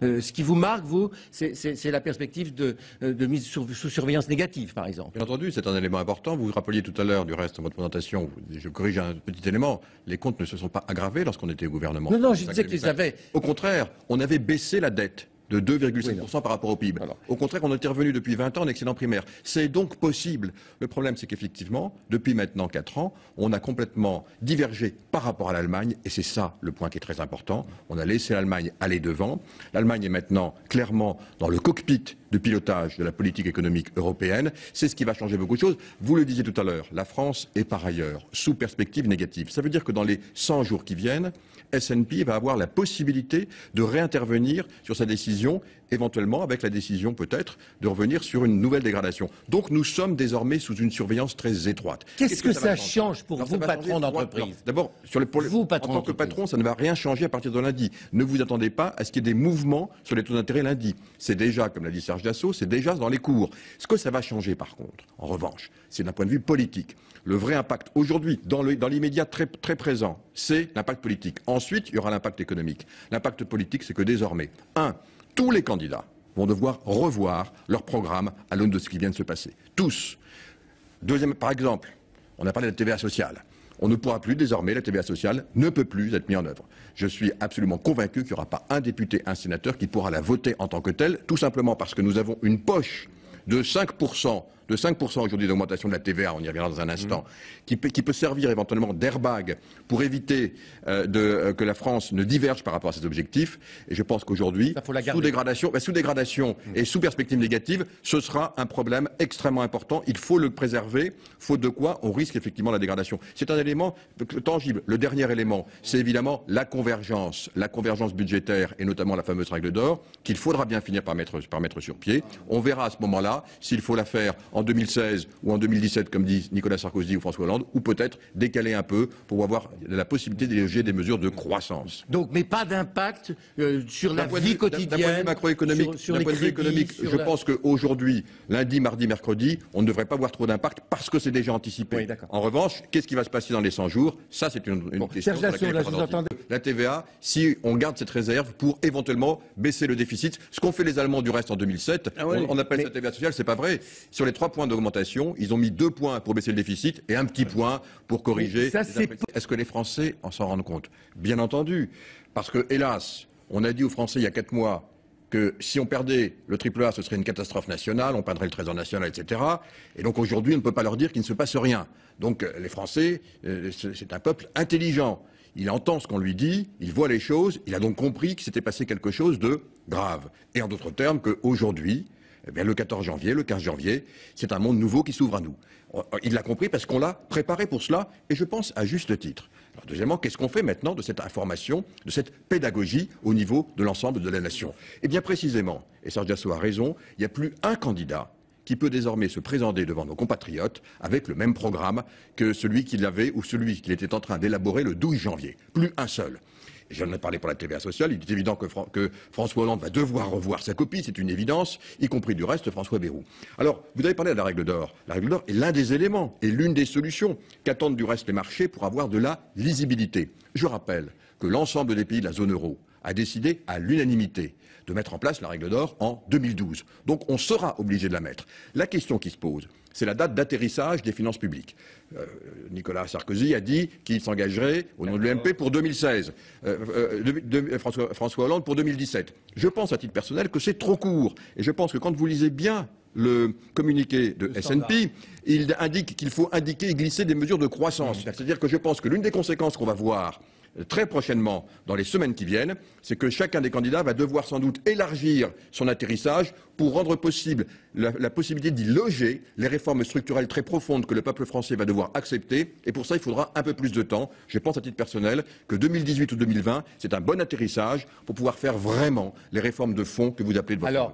Ce qui vous marque, vous, c'est la perspective de mise sous surveillance négative, par exemple. Bien entendu, c'est un élément important. Vous vous rappeliez tout à l'heure, du reste, de votre présentation, je corrige un petit élément, les comptes ne se sont pas aggravés lorsqu'on était au gouvernement. Non, je disais qu'ils avaient... Au contraire, on avait baissé la dette de 2,5% par rapport au PIB. Alors. Au contraire, on était revenu depuis 20 ans en excédent primaire. C'est donc possible. Le problème, c'est qu'effectivement, depuis maintenant 4 ans, on a complètement divergé par rapport à l'Allemagne, et c'est ça le point qui est très important. On a laissé l'Allemagne aller devant. L'Allemagne est maintenant clairement dans le cockpit de pilotage de la politique économique européenne. C'est ce qui va changer beaucoup de choses. Vous le disiez tout à l'heure, la France est par ailleurs sous perspective négative. Ça veut dire que dans les 100 jours qui viennent, S&P va avoir la possibilité de réintervenir sur sa décision, éventuellement avec la décision peut-être de revenir sur une nouvelle dégradation. Donc nous sommes désormais sous une surveillance très étroite. Qu'est-ce que ça change pour vous, patron d'entreprise? D'abord, en tant que patron, ça ne va rien changer à partir de lundi. Ne vous attendez pas à ce qu'il y ait des mouvements sur les taux d'intérêt lundi. C'est déjà, comme l'a dit Serge Dassault, c'est déjà dans les cours. Ce que ça va changer par contre, en revanche, c'est d'un point de vue politique. Le vrai impact aujourd'hui, dans l'immédiat très présent, c'est l'impact politique. Ensuite, il y aura l'impact économique. L'impact politique, c'est que désormais, tous les candidats vont devoir revoir leur programme à l'aune de ce qui vient de se passer. Tous. Deuxième, par exemple, on a parlé de la TVA sociale. On ne pourra plus, désormais, la TVA sociale ne peut plus être mise en œuvre. Je suis absolument convaincu qu'il n'y aura pas un député, un sénateur qui pourra la voter en tant que telle, tout simplement parce que nous avons une poche de 5% aujourd'hui d'augmentation de la TVA, on y reviendra dans un instant, qui peut servir éventuellement d'airbag pour éviter que la France ne diverge par rapport à ses objectifs. Et je pense qu'aujourd'hui, sous dégradation et sous perspective négative, ce sera un problème extrêmement important. Il faut le préserver, faute de quoi on risque effectivement la dégradation. C'est un élément tangible. Le dernier élément, c'est évidemment la convergence budgétaire et notamment la fameuse règle d'or qu'il faudra bien finir par mettre sur pied. On verra à ce moment-là s'il faut la faire en 2016 ou en 2017, comme dit Nicolas Sarkozy ou François Hollande, ou peut-être décaler un peu pour avoir la possibilité d'éloger des mesures de croissance. Donc, mais pas d'impact sur la vie quotidienne. D'un point de vue macroéconomique, je pense qu'aujourd'hui, lundi, mardi, mercredi, on ne devrait pas voir trop d'impact parce que c'est déjà anticipé. Oui, en revanche, qu'est-ce qui va se passer dans les 100 jours? Ça, c'est une question sur laquelle il faudra discuter. La TVA, si on garde cette réserve pour éventuellement baisser le déficit, ce qu'ont fait les Allemands du reste en 2007, on appelle ça TVA sociale, c'est pas vrai. Sur les 3 points d'augmentation, ils ont mis 2 points pour baisser le déficit et un petit point pour corriger. Est-ce que les Français en s'en rendent compte? Bien entendu, parce que, hélas, on a dit aux Français il y a 4 mois que si on perdait le AAA, ce serait une catastrophe nationale, on perdrait le Trésor national, etc. Et donc aujourd'hui, on ne peut pas leur dire qu'il ne se passe rien. Donc les Français, c'est un peuple intelligent. Il entend ce qu'on lui dit, il voit les choses, il a donc compris qu'il s'était passé quelque chose de grave. Et en d'autres termes, qu'aujourd'hui, le 14 janvier, le 15 janvier, c'est un monde nouveau qui s'ouvre à nous. Il l'a compris parce qu'on l'a préparé pour cela, et je pense à juste titre. Alors, deuxièmement, qu'est-ce qu'on fait maintenant de cette information, de cette pédagogie au niveau de l'ensemble de la nation? Eh bien précisément, et Serge Dassault a raison, il n'y a plus un candidat qui peut désormais se présenter devant nos compatriotes avec le même programme que celui qu'il avait ou celui qu'il était en train d'élaborer le 12 janvier. Plus un seul. J'en ai parlé pour la TVA sociale, il est évident que François Hollande va devoir revoir sa copie, c'est une évidence, y compris du reste François Bayrou. Alors, vous avez parlé de la règle d'or. La règle d'or est l'un des éléments et l'une des solutions qu'attendent du reste les marchés pour avoir de la lisibilité. Je rappelle que l'ensemble des pays de la zone euro a décidé à l'unanimité de mettre en place la règle d'or en 2012. Donc on sera obligé de la mettre. La question qui se pose, c'est la date d'atterrissage des finances publiques. Nicolas Sarkozy a dit qu'il s'engagerait au nom de l'UMP pour 2016. François Hollande pour 2017. Je pense à titre personnel que c'est trop court. Et je pense que quand vous lisez bien le communiqué de S&P, il indique qu'il faut indiquer et glisser des mesures de croissance. C'est-à-dire que je pense que l'une des conséquences qu'on va voir très prochainement, dans les semaines qui viennent, c'est que chacun des candidats va devoir sans doute élargir son atterrissage pour rendre possible la possibilité d'y loger les réformes structurelles très profondes que le peuple français va devoir accepter. Et pour ça, il faudra un peu plus de temps. Je pense à titre personnel que 2018 ou 2020, c'est un bon atterrissage pour pouvoir faire vraiment les réformes de fond que vous appelez de votre